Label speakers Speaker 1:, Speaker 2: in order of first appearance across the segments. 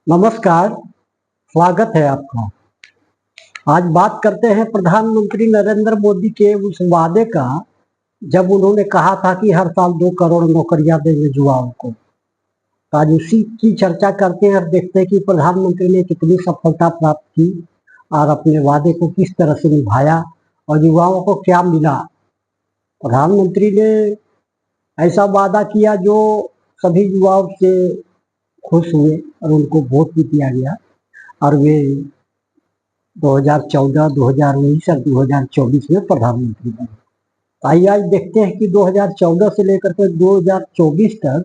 Speaker 1: नमस्कार, स्वागत है आपका। आज बात करते हैं प्रधानमंत्री नरेंद्र मोदी के उस वादे का, जब उन्होंने कहा था कि हर साल 2 करोड़ नौकरियां देंगे युवाओं को। तो आज उसी की चर्चा करते हैं और देखते हैं कि प्रधानमंत्री ने कितनी सफलता प्राप्त की और अपने वादे को किस तरह से निभाया और युवाओं को क्या मिला। प्रधानमंत्री ने ऐसा वादा किया जो सभी युवाओं से खुश हुए और उनको वोट भी दिया गया और वे 2014, 2019 और 2024 में प्रधानमंत्री बने। आइए आज देखते हैं कि 2014 से लेकर के 2024 तक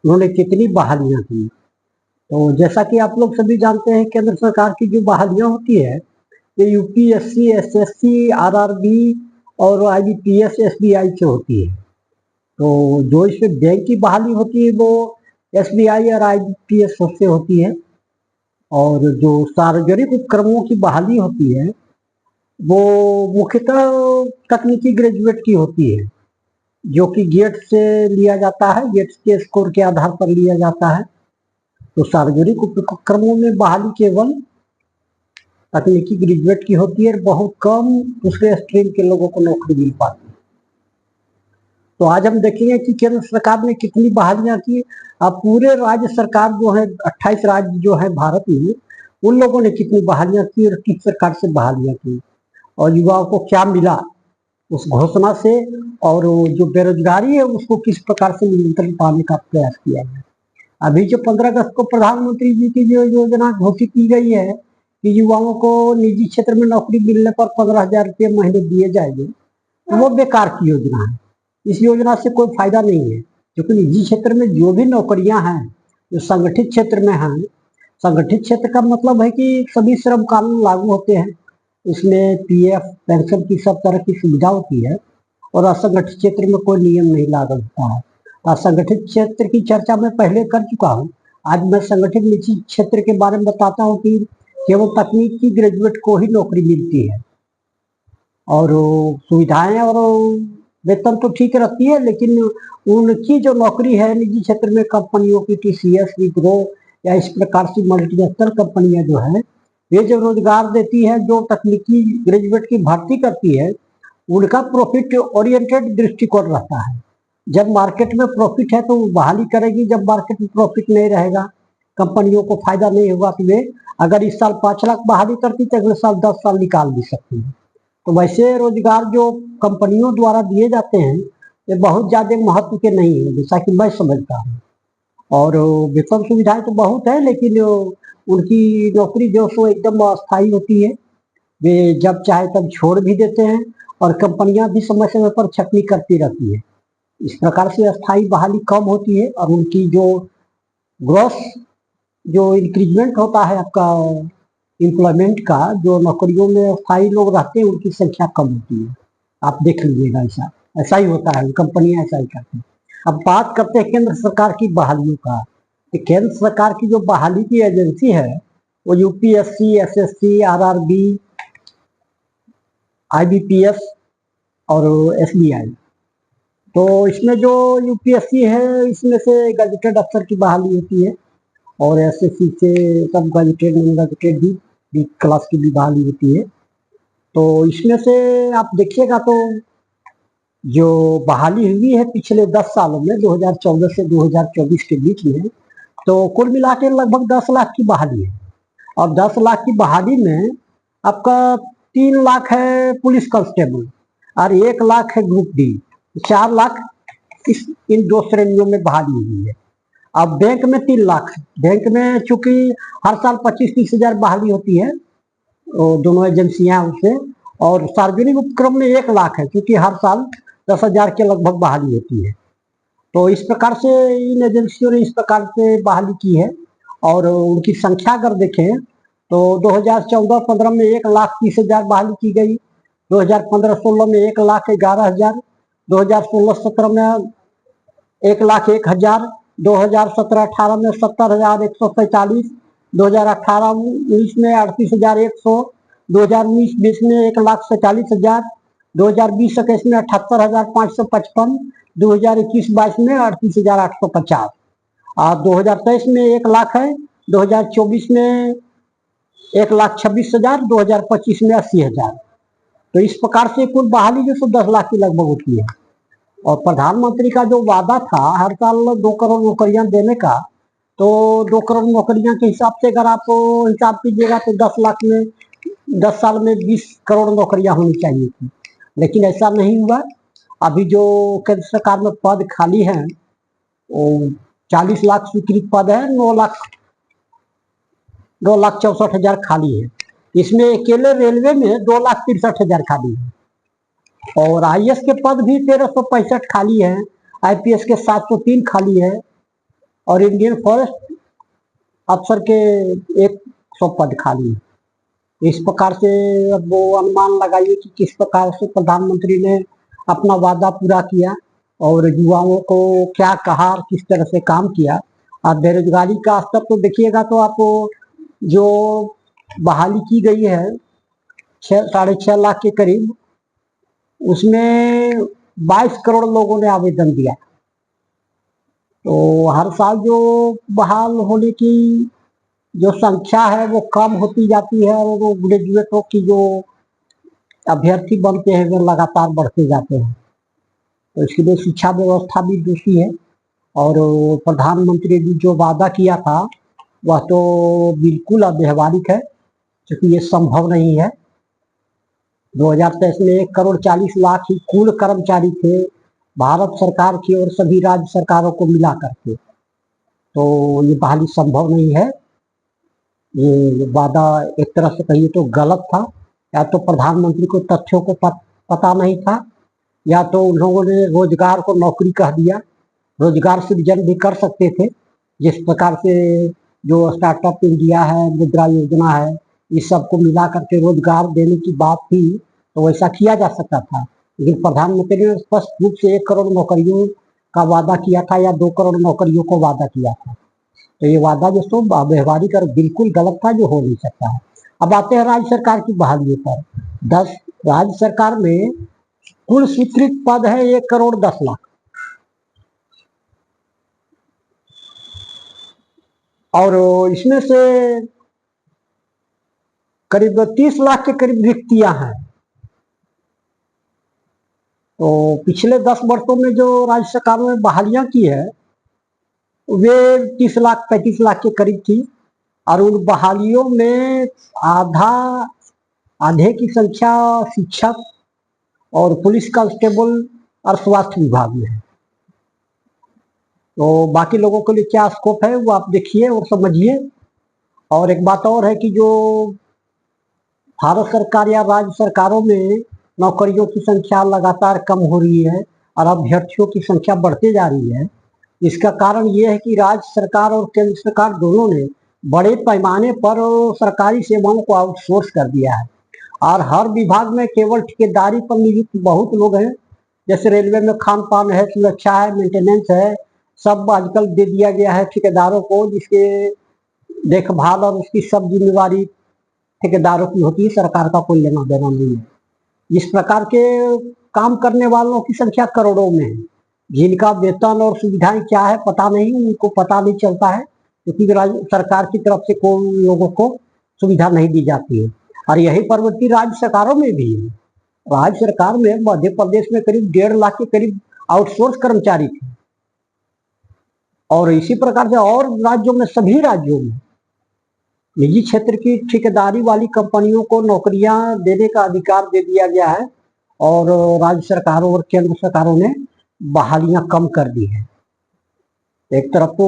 Speaker 1: उन्होंने कितनी बहालियां की। तो जैसा कि आप लोग सभी जानते हैं, केंद्र सरकार की जो बहालियां होती है ये यूपीएससी, एसएससी, आरआरबी और आईबीपीएस, एसबीआई से होती है। तो जो इसमें बैंक की बहाली होती है वो एसबीआई और आईबीपीएस से होती है, और जो सार्वजनिक उपक्रमों की बहाली होती है वो मुख्यतः तकनीकी ग्रेजुएट की होती है, जो कि गेट से लिया जाता है, गेट्स के स्कोर के आधार पर लिया जाता है। तो सार्वजनिक उपक्रमों में बहाली केवल तकनीकी ग्रेजुएट की होती है और बहुत कम दूसरे स्ट्रीम के लोगों को नौकरी मिल पाती है। तो आज हम देखेंगे कि केंद्र सरकार ने कितनी बहालियां की। अब पूरे राज्य सरकार जो है, 28 राज्य जो है भारत में, उन लोगों ने कितनी बहालियां की और किस प्रकार से बहालियां की और युवाओं को क्या मिला उस घोषणा से, और जो बेरोजगारी है उसको किस प्रकार से नियंत्रण पाने का प्रयास किया गया। अभी जो 15 अगस्त को प्रधानमंत्री जी की जो योजना घोषित की गई है कि युवाओं को निजी क्षेत्र में नौकरी मिलने पर 15,000 रुपये महीने दिए जाएंगे, वो बेकार की योजना है। इस योजना से कोई फायदा नहीं है, क्योंकि निजी क्षेत्र में जो भी नौकरियां हैं जो संगठित क्षेत्र में हैं, संगठित क्षेत्र का मतलब है कि सभी श्रम कानून लागू होते हैं, इसमें पीएफ, पेंशन की सब तरह की सुविधा होती है, और असंगठित क्षेत्र में कोई नियम नहीं लागू होता है। असंगठित क्षेत्र की चर्चा मैं पहले कर चुका हूँ। आज मैं संगठित निजी क्षेत्र के बारे में बताता हूँ कि केवल तकनीकी ग्रेजुएट को ही नौकरी मिलती है, और सुविधाएं और वेतन तो ठीक रहती है, लेकिन उनकी जो नौकरी है निजी क्षेत्र में कंपनियों की, टीसीएस, विप्रो या इस प्रकार की मल्टीनेशनल कंपनियां जो है, ये जो रोजगार देती है, जो तकनीकी ग्रेजुएट की भर्ती करती है, उनका प्रॉफिट ओरिएंटेड दृष्टिकोण रहता है। जब मार्केट में प्रॉफिट है तो वो बहाली करेगी, जब मार्केट में प्रॉफिट नहीं रहेगा, कंपनियों को फायदा नहीं होगा, तो वे अगर इस साल 5 लाख बहाली करती तो अगले साल 10 साल निकाल भी सकती है। तो वैसे रोजगार जो कंपनियों द्वारा दिए जाते हैं ये बहुत ज्यादा महत्व के नहीं है, जैसा कि मैं समझता हूँ। और वेतन सुविधाएं तो बहुत है, लेकिन उनकी नौकरी जो सो एकदम अस्थायी होती है, वे जब चाहे तब छोड़ भी देते हैं और कंपनियां भी समय समय पर छटनी करती रहती है। इस प्रकार से अस्थायी बहाली कम होती है, और उनकी जो ग्रॉस जो इंक्रीजमेंट होता है आपका एम्प्लॉयमेंट का, जो नौकरियों में स्थायी लोग रहते हैं उनकी संख्या कम होती है। आप देख लीजिएगा, ऐसा ऐसा ही होता है, कंपनियां ऐसा ही करती हैं। अब बात करते हैं केंद्र सरकार की बहालियों का। कि केंद्र सरकार की जो बहाली की एजेंसी है वो यूपीएससी, एसएससी, आरआरबी, आईबीपीएस और एसबीआई। तो इसमें जो यूपीएससी है इसमें से गजेटेड अफसर की बहाली होती है, और एसएससी से सब गजेटेड, नॉन गजेटेड भी क्लास की भी बहाली होती है। तो इसमें से आप देखिएगा तो जो बहाली हुई है पिछले 10 सालों में, 2014 से 2024 के बीच में, तो कुल मिला के लगभग 10 लाख की बहाली है। और 10 लाख की बहाली में आपका 3 लाख है पुलिस कांस्टेबल और 1 लाख है ग्रुप डी, 4 लाख इन 2 श्रेणियों में बहाली हुई है। अब बैंक में 3 लाख, बैंक में चूंकि हर साल 25-30 हजार बहाली होती है, दोनों एजेंसियां उससे, और सार्वजनिक उपक्रम में 1 लाख है, क्योंकि हर साल 10 हजार के लगभग बहाली होती है। तो इस प्रकार से इन एजेंसियों ने इस प्रकार से बहाली की है। और उनकी संख्या अगर देखें तो 2014-15 में 1,30,000 बहाली की गई, 2015-16 में 1,11,000, 2016-17 में 1,01,000, 2017-18 में 70,147, 2018-19 में 38,100, 2019-20 में 1,47,000, 2020-21 में 78,555, 2021-22 में 38,850, और 2023 में 1 लाख है, 2024 में 1,26,000, 2025 में 80,000। तो इस प्रकार से कुल बहाली जो सो 10 लाख के लगभग होती है। और प्रधानमंत्री का जो वादा था हर साल 2 करोड़ नौकरियां देने का, तो 2 करोड़ नौकरियां के हिसाब से अगर आप हिसाब कीजिएगा तो 10 लाख में 10 साल में 20 करोड़ नौकरियां होनी चाहिए थी, लेकिन ऐसा नहीं हुआ। अभी जो केंद्र सरकार में पद खाली हैं वो 40 लाख स्वीकृत पद है, 2,64,000 खाली है। इसमें अकेले रेलवे में 2,63,000 खाली है, और आईएएस के पद भी 1,365 खाली है, आईपीएस के 703 खाली है, और इंडियन फॉरेस्ट अफसर के 100 पद खाली है। इस प्रकार से अब वो अनुमान लगाइए कि किस प्रकार से प्रधानमंत्री ने अपना वादा पूरा किया और युवाओं को क्या कहा और किस तरह से काम किया। और बेरोजगारी का स्तर तो देखिएगा तो आपको जो बहाली की गई है 6.5 लाख के करीब, उसमें 22 करोड़ लोगों ने आवेदन दिया। तो हर साल जो बहाल होने की जो संख्या है वो कम होती जाती है, और वो ग्रेजुएटों की जो अभ्यर्थी बनते हैं वो लगातार बढ़ते जाते हैं। तो इसके लिए शिक्षा व्यवस्था भी दूषित है, और प्रधानमंत्री ने जो वादा किया था वह तो बिल्कुल अव्यवहारिक है, क्योंकि ये संभव नहीं है। 2023 में 1,40,00,000 ही कुल कर्मचारी थे भारत सरकार की और सभी राज्य सरकारों को मिला करके, तो ये बहाली संभव नहीं है। ये वादा एक तरह से कहिए तो गलत था, या तो प्रधानमंत्री को तथ्यों को पता नहीं था, या तो उन लोगों ने रोजगार को नौकरी कह दिया। रोजगार सृजन भी कर सकते थे, जिस प्रकार से जो स्टार्टअप इंडिया है, मुद्रा योजना है, इस सबको मिला करके रोजगार देने की बात थी, तो वैसा किया जा सकता था। लेकिन प्रधानमंत्री ने स्पष्ट रूप से 1 करोड़ नौकरियों का वादा किया था या 2 करोड़ नौकरियों को वादा किया था। तो ये वादा जो सो व्यवहारिक और बिल्कुल गलत था, जो हो नहीं सकता है। अब आते हैं राज्य सरकार की बहाली पर। 10 राज्य सरकार में कुल स्वीकृत पद है 1,10,00,000, और इसमें से करीब 30 लाख के करीब रिक्तियां हैं। तो पिछले 10 वर्षों में जो राज्य सरकार में बहालियां की है वे 30 लाख 35 लाख के करीब थी, और उन बहालियों में आधे की संख्या शिक्षक और पुलिस कांस्टेबल और स्वास्थ्य विभाग में है। तो बाकी लोगों के लिए क्या स्कोप है वो आप देखिए और समझिए। और एक बात और है कि जो भारत सरकार या राज्य सरकारों में नौकरियों की संख्या लगातार कम हो रही है और अभ्यर्थियों की संख्या बढ़ती जा रही है, इसका कारण ये है कि राज्य सरकार और केंद्र सरकार दोनों ने बड़े पैमाने पर सरकारी सेवाओं को आउटसोर्स कर दिया है, और हर विभाग में केवल ठेकेदारी पर नियुक्त बहुत लोग हैं। जैसे रेलवे में खान पान है, सुरक्षा है, मेंटेनेंस है, सब आजकल दे दिया गया है ठेकेदारों को, जिसके देखभाल और उसकी सब जिम्मेवारी ठेकेदारों की होती है, सरकार का कोई लेना देना नहीं है। इस प्रकार के काम करने वालों की संख्या करोड़ों में है, जिनका वेतन और सुविधाएं क्या है पता नहीं, उनको पता नहीं चलता है, क्योंकि राज्य सरकार की तरफ से कोई लोगों को सुविधा नहीं दी जाती है। और यही प्रवृत्ति राज्य सरकारों में भी है। राज्य सरकार में मध्य प्रदेश में करीब 1.5 लाख के करीब आउटसोर्स कर्मचारी थे, और इसी प्रकार से और राज्यों में, सभी राज्यों में निजी क्षेत्र की ठेकेदारी वाली कंपनियों को नौकरियां देने का अधिकार दे दिया गया है, और राज्य सरकारों और केंद्र सरकारों ने बहालियां कम कर दी है। एक तरफ तो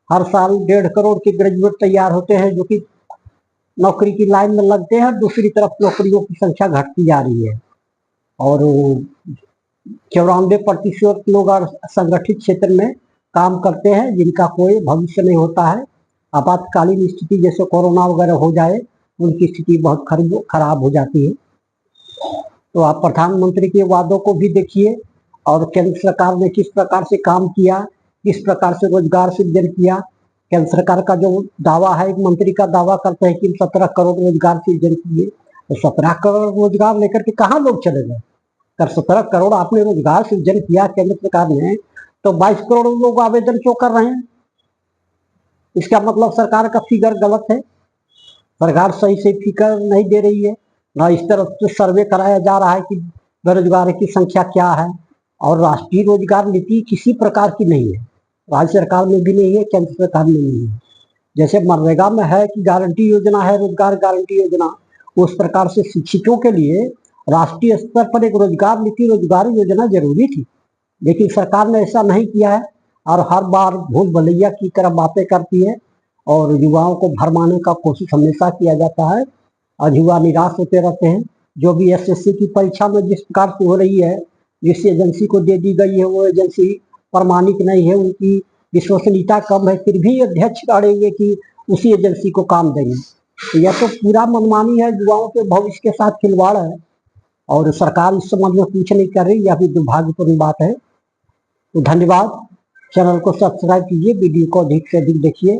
Speaker 1: हर साल 1.5 करोड़ के ग्रेजुएट तैयार होते हैं जो कि नौकरी की लाइन में लगते हैं, दूसरी तरफ नौकरियों की संख्या घटती जा रही है, और 94% लोग संगठित क्षेत्र में काम करते हैं जिनका कोई भविष्य नहीं होता है। आपातकालीन स्थिति जैसे कोरोना वगैरह हो जाए उनकी स्थिति बहुत खराब हो जाती है। तो आप प्रधानमंत्री के वादों को भी देखिए, और केंद्र सरकार ने किस प्रकार से काम किया, किस प्रकार से रोजगार सृजन किया। केंद्र सरकार का जो दावा है, एक मंत्री का दावा करते हैं कि 17 करोड़ रोजगार सृजन किए, तो 17 करोड़ रोजगार लेकर के कहाँ लोग चले गए? अगर 17 करोड़ आपने रोजगार सृजन किया केंद्र सरकार ने, तो 22 करोड़ लोग आवेदन क्यों कर रहे हैं? इसका मतलब सरकार का फिगर गलत है, सरकार सही से फिगर नहीं दे रही है। ना इस तरह से सर्वे कराया जा रहा है कि बेरोजगार की संख्या क्या है, और राष्ट्रीय रोजगार नीति किसी प्रकार की नहीं है, राज्य सरकार में भी नहीं है, केंद्र सरकार में नहीं है। जैसे मनरेगा में है कि गारंटी योजना है, रोजगार गारंटी योजना, उस प्रकार से शिक्षितों के लिए राष्ट्रीय स्तर पर एक रोजगार नीति, रोजगार योजना जरूरी थी, लेकिन सरकार ने ऐसा नहीं किया है और हर बार भूल भलैया की तरह बातें करती है और युवाओं को भरमाने का कोशिश हमेशा किया जाता है और युवा निराश होते रहते हैं। जो भी एसएससी की परीक्षा में जिस प्रकार से हो रही है, जिस एजेंसी को दे दी गई है वो एजेंसी प्रमाणिक नहीं है, उनकी विश्वसनीयता कम है, फिर भी अध्यक्ष अड़ेंगे कि उसी एजेंसी को काम देंगे। तो यह तो पूरा मनमानी है, युवाओं के भविष्य के साथ खिलवाड़ है और सरकार इस संबंध में कुछ नहीं कर रही, यह भी दुर्भाग्यपूर्ण बात है। तो धन्यवाद, चैनल को सब्सक्राइब कीजिए, वीडियो को अधिक से अधिक देखिए।